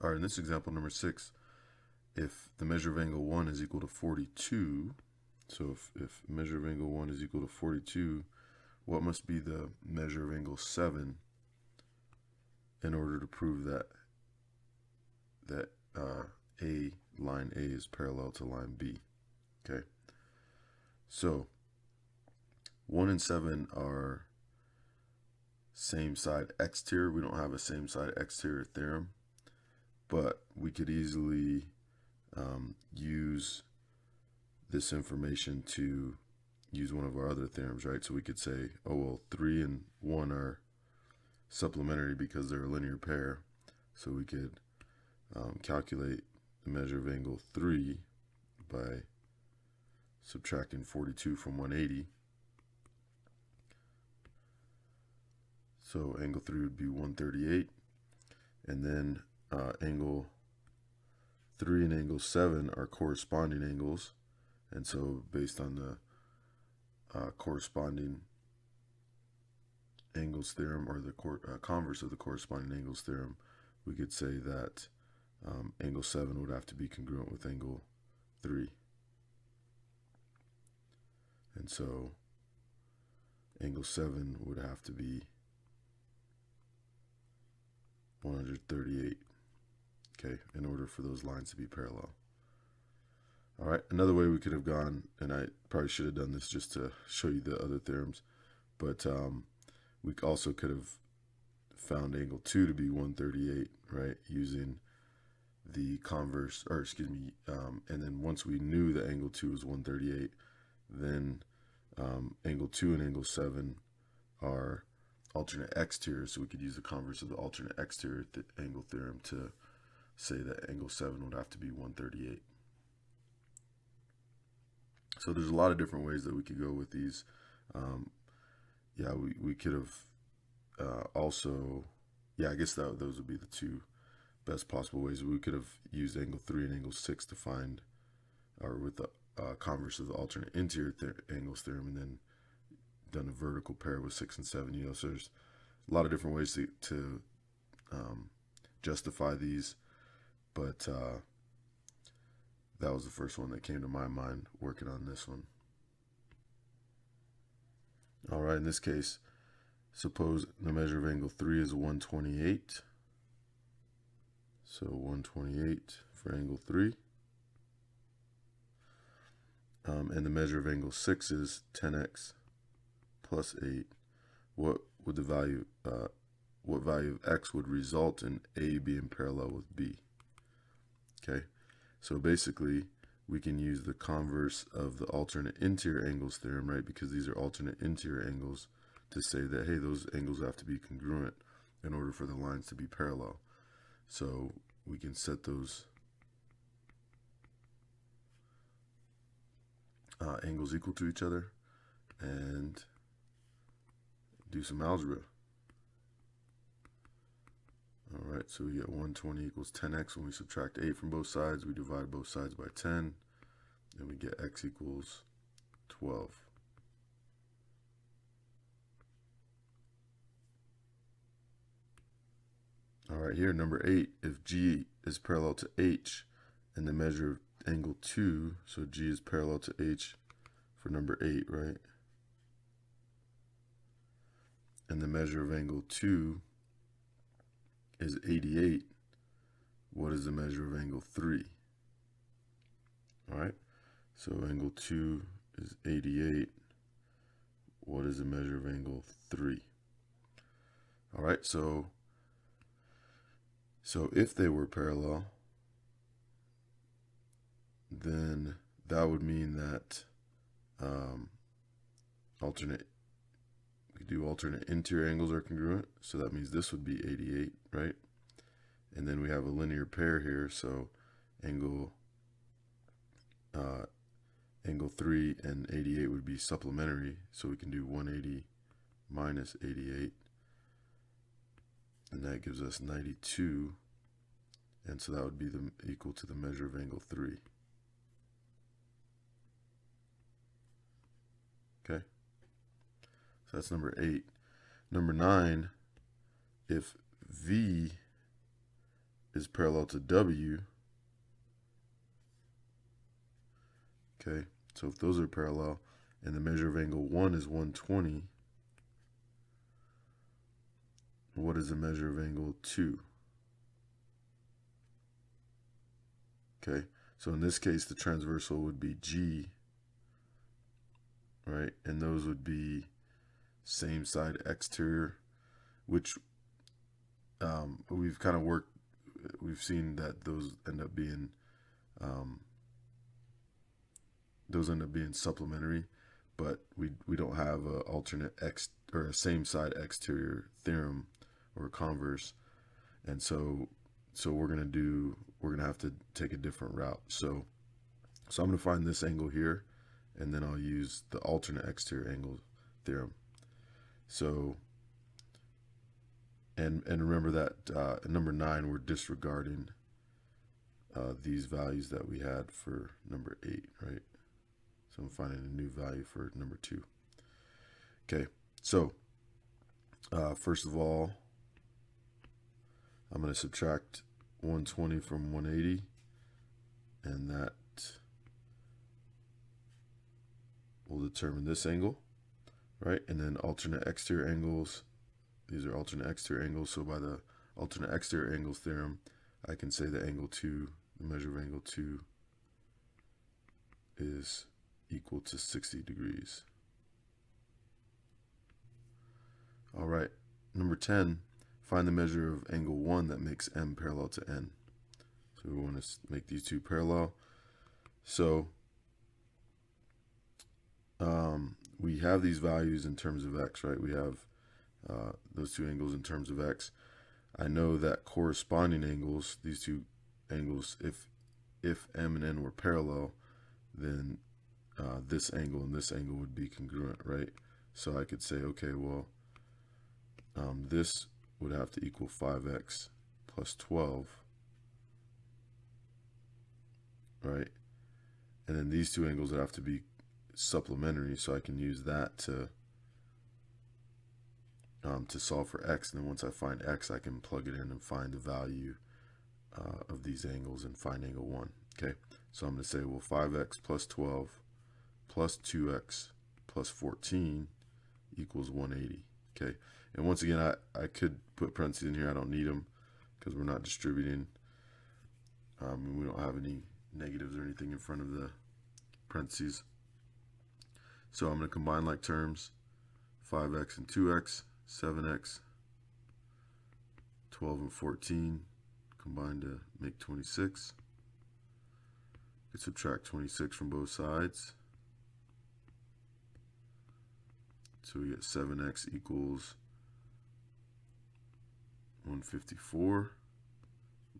All right, in this example, number 6, if the measure of angle 1 is equal to 42, so if measure of angle 1 is equal to 42, what must be the measure of angle 7 in order to prove that line A is parallel to line B? Okay, so 1 and 7 are same side exterior. We don't have a same side exterior theorem, but we could easily use this information to use one of our other theorems, right? So we could say, oh, well, 3 and 1 are supplementary because they're a linear pair. So we could calculate the measure of angle 3 by subtracting 42 from 180. So angle 3 would be 138. And then angle 3 and angle 7 are corresponding angles. And so based on the corresponding angles theorem, or the converse of the corresponding angles theorem, we could say that angle 7 would have to be congruent with angle 3. And so angle 7 would have to be 138, okay, in order for those lines to be parallel. All right, another way we could have gone, and I probably should have done this just to show you the other theorems, but we also could have found angle 2 to be 138, right, using the converse, or excuse me, and then once we knew that angle 2 was 138, then angle 2 and angle 7 are alternate exteriors, so we could use the converse of the alternate exterior angle theorem to say that angle 7 would have to be 138. So there's a lot of different ways that we could go with these. Yeah, we could have also, yeah, I guess those would be the two best possible ways. We could have used angle 3 and angle 6 to find, or with the converse of the alternate interior angles theorem, and then done a vertical pair with 6 and 7. You know, so there's a lot of different ways to justify these, but that was the first one that came to my mind working on this one. All right, in this case, suppose the measure of angle 3 is 128. So 128 for angle 3. And the measure of angle 6 is 10x plus 8. What would the value, what value of x would result in A being parallel with B? Okay, so basically we can use the converse of the alternate interior angles theorem, right? Because these are alternate interior angles, to say that, hey, those angles have to be congruent in order for the lines to be parallel. So we can set those angles equal to each other and do some algebra. All right, so we get 120 equals 10x. When we subtract 8 from both sides, we divide both sides by 10, and we get x equals 12. All right, here, number 8, if G is parallel to H, and the measure of angle 2, so G is parallel to H for number 8, right? And the measure of angle 2 is 88, what is the measure of angle 3? All right, so angle 2 is 88, what is the measure of angle 3? All right, so if they were parallel, then that would mean that we do alternate interior angles are congruent, so that means this would be 88, right? And then we have a linear pair here, so angle 3 and 88 would be supplementary, so we can do 180 minus 88, and that gives us 92, and so that would be equal to the measure of angle 3. Okay, so that's number 8. Number 9, if V is parallel to W, okay, so if those are parallel, and the measure of angle 1 is 120, what is the measure of angle 2? Okay, so in this case, the transversal would be G, right? And those would be same side exterior, which we've kind of worked, we've seen that those end up being supplementary, but we don't have a alternate x or a same side exterior theorem or converse, and so we're gonna have to take a different route. So I'm gonna find this angle here, and then I'll use the alternate exterior angle theorem. So and remember that in number 9 we're disregarding these values that we had for number 8, right? So I'm finding a new value for number 2. Okay, so first of all, I'm going to subtract 120 from 180, and that will determine this angle, right? And then alternate exterior angles, these are alternate exterior angles, so by the alternate exterior angles theorem, I can say that angle 2, the measure of angle 2 is equal to 60 degrees. All right, number 10, find the measure of angle 1 that makes M parallel to N. So we want to make these two parallel. So we have these values in terms of x, right? We have those two angles in terms of x. I know that corresponding angles, these two angles, if M and N were parallel, then this angle and this angle would be congruent, right? So I could say, okay, well, this would have to equal 5x plus 12, right? And then these two angles would have to be supplementary, so I can use that to solve for x. And then once I find x, I can plug it in and find the value of these angles and find angle 1. Okay, so I'm going to say, well, 5x plus 12 plus 2x plus 14 equals 180. Okay, and once again, I could put parentheses in here. I don't need them because we're not distributing. And we don't have any negatives or anything in front of the parentheses. So I'm going to combine like terms, 5x and 2x, 7x, 12 and 14, combine to make 26. You subtract 26 from both sides. So we get 7x equals 154.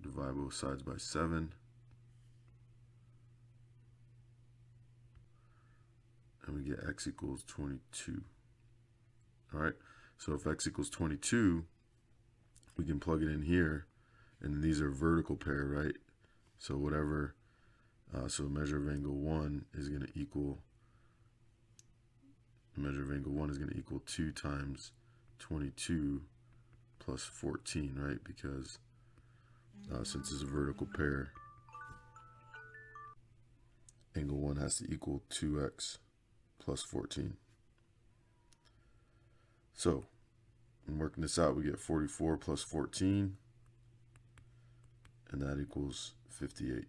Divide both sides by 7. And we get x equals 22. All right, so if x equals 22, we can plug it in here, and these are vertical pair, right? So whatever, so the measure of angle 1 is going to equal, the measure of angle 1 is going to equal 2 times 22 plus 14, right? Because since it's a vertical pair, angle 1 has to equal 2x plus 14. So, in working this out, we get 44 plus 14, and that equals 58.